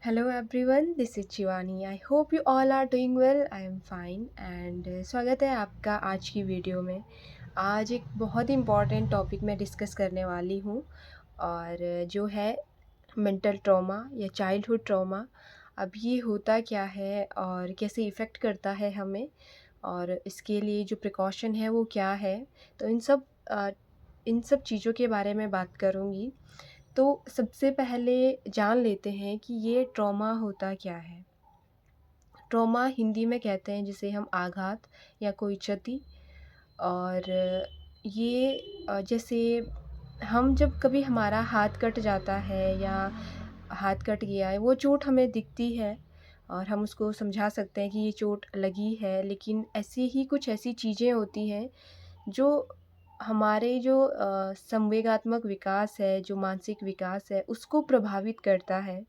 Hello everyone, this is Shivani. I hope you all are doing well. I am fine and स्वागत है आपका आज की video में। आज एक बहुत ही इम्पॉर्टेंट टॉपिक मैं डिस्कस करने वाली हूँ और जो है मेंटल ट्रॉमा या चाइल्डहुड ट्रॉमा। अब ये होता क्या है और कैसे इफ़ेक्ट करता है हमें और इसके लिए जो प्रिकॉशन है वो क्या है। तो इन सब चीज़ों के बारे में बात करूँगी। तो सबसे पहले जान लेते हैं कि ये ट्रॉमा होता क्या है। ट्रॉमा हिंदी में कहते हैं जिसे हम आघात या कोई क्षति। और जैसे हम जब कभी हमारा हाथ कट जाता है या हाथ कट गया है, वो चोट हमें दिखती है और हम उसको समझा सकते हैं कि ये चोट लगी है, लेकिन ऐसे ही कुछ ऐसी चीज़ें होती हैं जो हमारे जो संवेगात्मक विकास है, जो मानसिक विकास है, उसको प्रभावित करता है।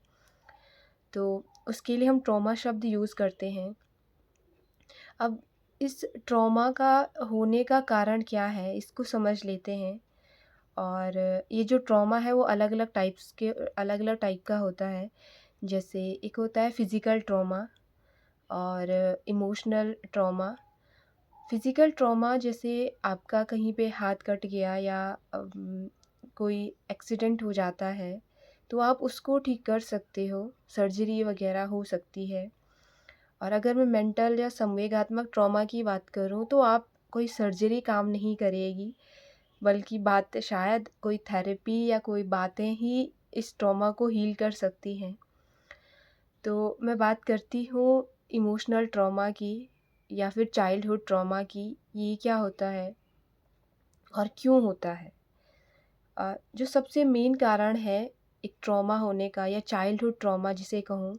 तो उसके लिए हम ट्रॉमा शब्द यूज़ करते हैं। अब इस ट्रॉमा का होने का कारण क्या है, इसको समझ लेते हैं। और ये जो ट्रॉमा है वो अलग-अलग टाइप का होता है। जैसे एक होता है फ़िज़िकल ट्रॉमा और इमोशनल ट्रॉमा। फ़िज़िकल ट्रॉमा जैसे आपका कहीं पे हाथ कट गया या कोई एक्सीडेंट हो जाता है, तो आप उसको ठीक कर सकते हो, सर्जरी वग़ैरह हो सकती है। और अगर मैं मेंटल या संवेगात्मक ट्रॉमा की बात करूँ, तो आप कोई सर्जरी काम नहीं करेगी, बल्कि बात शायद कोई थेरेपी या कोई बातें ही इस ट्रॉमा को हील कर सकती हैं। तो मैं बात करती हूँ इमोशनल ट्रॉमा की या फिर चाइल्डहुड ट्रॉमा की। ये क्या होता है और क्यों होता है? जो सबसे मेन कारण है एक ट्रॉमा होने का या चाइल्डहुड ट्रॉमा जिसे कहूँ,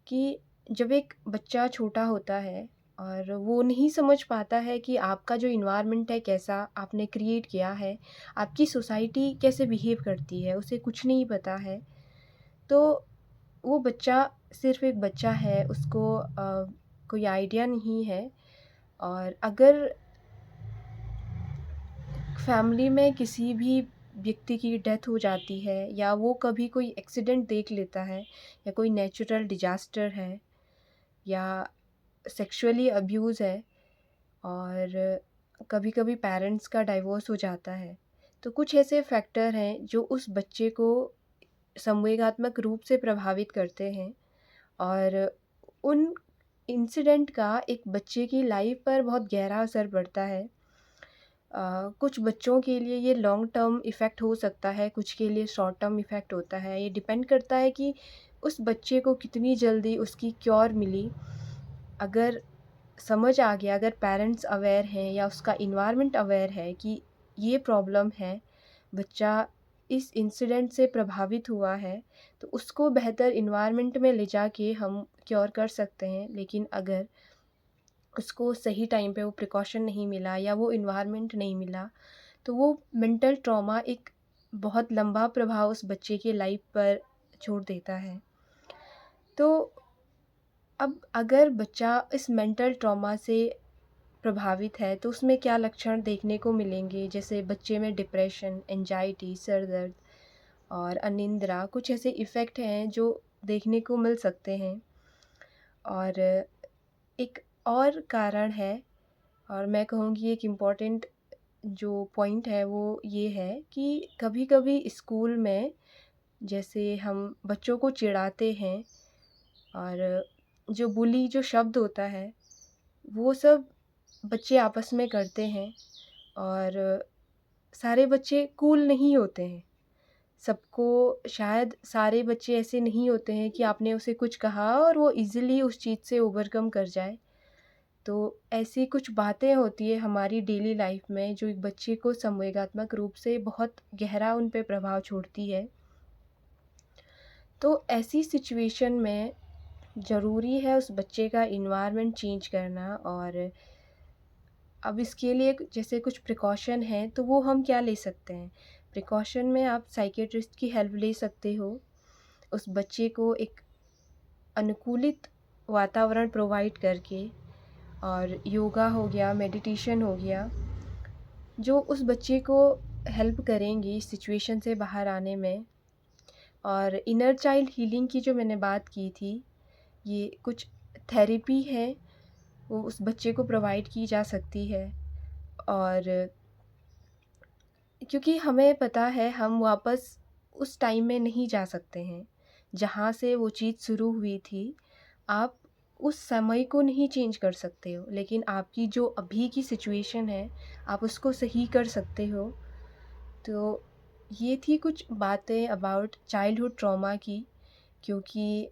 कि जब एक बच्चा छोटा होता है और वो नहीं समझ पाता है कि आपका जो इन्वायरमेंट है कैसा आपने क्रिएट किया है, आपकी सोसाइटी कैसे बिहेव करती है, उसे कुछ नहीं पता है। तो वो बच्चा सिर्फ़ एक बच्चा है, उसको कोई आइडिया नहीं है। और अगर फैमिली में किसी भी व्यक्ति की डेथ हो जाती है या वो कभी कोई एक्सीडेंट देख लेता है या कोई नेचुरल डिजास्टर है या सेक्सुअली अब्यूज़ है और कभी-कभी पेरेंट्स का डाइवोर्स हो जाता है। तो कुछ ऐसे फैक्टर हैं जो उस बच्चे को संवेगात्मक रूप से प्रभावित करते हैं और उन इंसिडेंट का एक बच्चे की लाइफ पर बहुत गहरा असर पड़ता है। कुछ बच्चों के लिए ये लॉन्ग टर्म इफ़ेक्ट हो सकता है, कुछ के लिए शॉर्ट टर्म इफ़ेक्ट होता है। ये डिपेंड करता है कि उस बच्चे को कितनी जल्दी उसकी क्योर मिली। अगर समझ आ गया, अगर पेरेंट्स अवेयर हैं या उसका एनवायरनमेंट अवेयर है कि ये प्रॉब्लम है, बच्चा इस इंसिडेंट से प्रभावित हुआ है, तो उसको बेहतर एनवायरनमेंट में ले जाके हम क्योर कर सकते हैं। लेकिन अगर उसको सही टाइम पे वो प्रिकॉशन नहीं मिला या वो एनवायरनमेंट नहीं मिला, तो वो मेंटल ट्रॉमा एक बहुत लंबा प्रभाव उस बच्चे की लाइफ पर छोड़ देता है। तो अब अगर बच्चा इस मेंटल ट्रॉमा से प्रभावित है, तो उसमें क्या लक्षण देखने को मिलेंगे? जैसे बच्चे में डिप्रेशन, एंग्जायटी, सर दर्द और अनिद्रा, कुछ ऐसे इफ़ेक्ट हैं जो देखने को मिल सकते हैं। और एक और कारण है, और मैं कहूँगी एक इम्पॉर्टेंट जो पॉइंट है वो ये है कि कभी-कभी स्कूल में जैसे हम बच्चों को चिढ़ाते हैं और जो बुली जो शब्द होता है, वो सब बच्चे आपस में करते हैं और सारे बच्चे कूल नहीं होते हैं। सबको शायद सारे बच्चे ऐसे नहीं होते हैं कि आपने उसे कुछ कहा और वो ईज़िली उस चीज़ से ओवरकम कर जाए। तो ऐसी कुछ बातें होती है हमारी डेली लाइफ में जो एक बच्चे को संवेगात्मक रूप से बहुत गहरा उन पे प्रभाव छोड़ती है। तो ऐसी सिचुएशन में ज़रूरी है उस बच्चे का एनवायरनमेंट चेंज करना। और अब इसके लिए जैसे कुछ प्रिकॉशन हैं, तो वो हम क्या ले सकते हैं? प्रिकॉशन में आप साइकियाट्रिस्ट की हेल्प ले सकते हो। उस बच्चे को एक अनुकूलित वातावरण प्रोवाइड करके, और योगा हो गया, मेडिटेशन हो गया, जो उस बच्चे को हेल्प करेंगी इस सिचुएशन से बाहर आने में। और इनर चाइल्ड हीलिंग की जो मैंने बात की थी, ये कुछ थेरेपी है, वो उस बच्चे को प्रोवाइड की जा सकती है। और क्योंकि हमें पता है हम वापस उस टाइम में नहीं जा सकते हैं, जहाँ से वो चीज़ शुरू हुई थी। आप उस समय को नहीं चेंज कर सकते हो, लेकिन आपकी जो अभी की सिचुएशन है, आप उसको सही कर सकते हो। तो ये थी कुछ बातें अबाउट चाइल्डहुड ट्रॉमा की, क्योंकि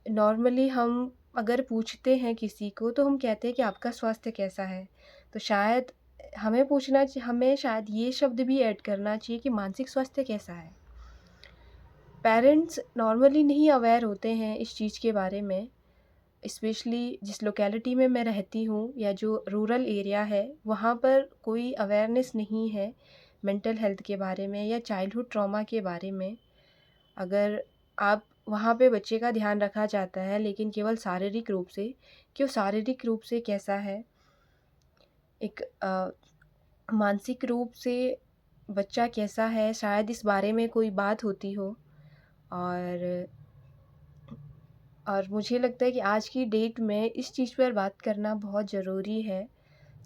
नॉर्मली हम अगर पूछते हैं किसी को तो हम कहते हैं कि आपका स्वास्थ्य कैसा है? तो शायद हमें शायद ये शब्द भी ऐड करना चाहिए कि मानसिक स्वास्थ्य कैसा है? पेरेंट्स नॉर्मली नहीं अवेयर होते हैं इस चीज़ के बारे में, स्पेशली जिस लोकेलिटी में मैं रहती हूँ या जो रूरल एरिया है, वहाँ पर कोई अवेयरनेस नहीं है मेंटल हेल्थ के बारे में या चाइल्डहुड ट्रॉमा के बारे में। अगर आप वहाँ पे बच्चे का ध्यान रखा जाता है, लेकिन केवल शारीरिक रूप से, कि वो शारीरिक रूप से कैसा है, एक मानसिक रूप से बच्चा कैसा है, शायद इस बारे में कोई बात होती हो। और मुझे लगता है कि आज की डेट में इस चीज़ पर बात करना बहुत ज़रूरी है,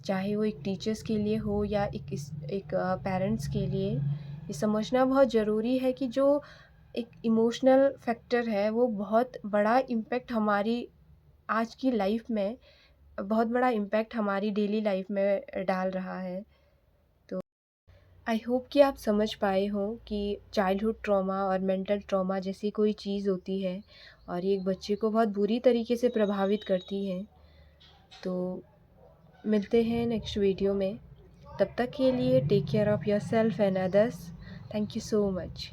चाहे वो एक टीचर्स के लिए हो या एक पेरेंट्स के लिए। ये समझना बहुत ज़रूरी है कि जो एक इमोशनल फैक्टर है, वो बहुत बड़ा इम्पैक्ट हमारी आज की लाइफ में, बहुत बड़ा इम्पैक्ट हमारी डेली लाइफ में डाल रहा है। तो आई होप कि आप समझ पाए हों कि चाइल्डहुड ट्रॉमा और मेंटल ट्रॉमा जैसी कोई चीज़ होती है और ये एक बच्चे को बहुत बुरी तरीके से प्रभावित करती है। तो मिलते हैं नेक्स्ट वीडियो में। तब तक के लिए take care of yourself and others. Thank you so much.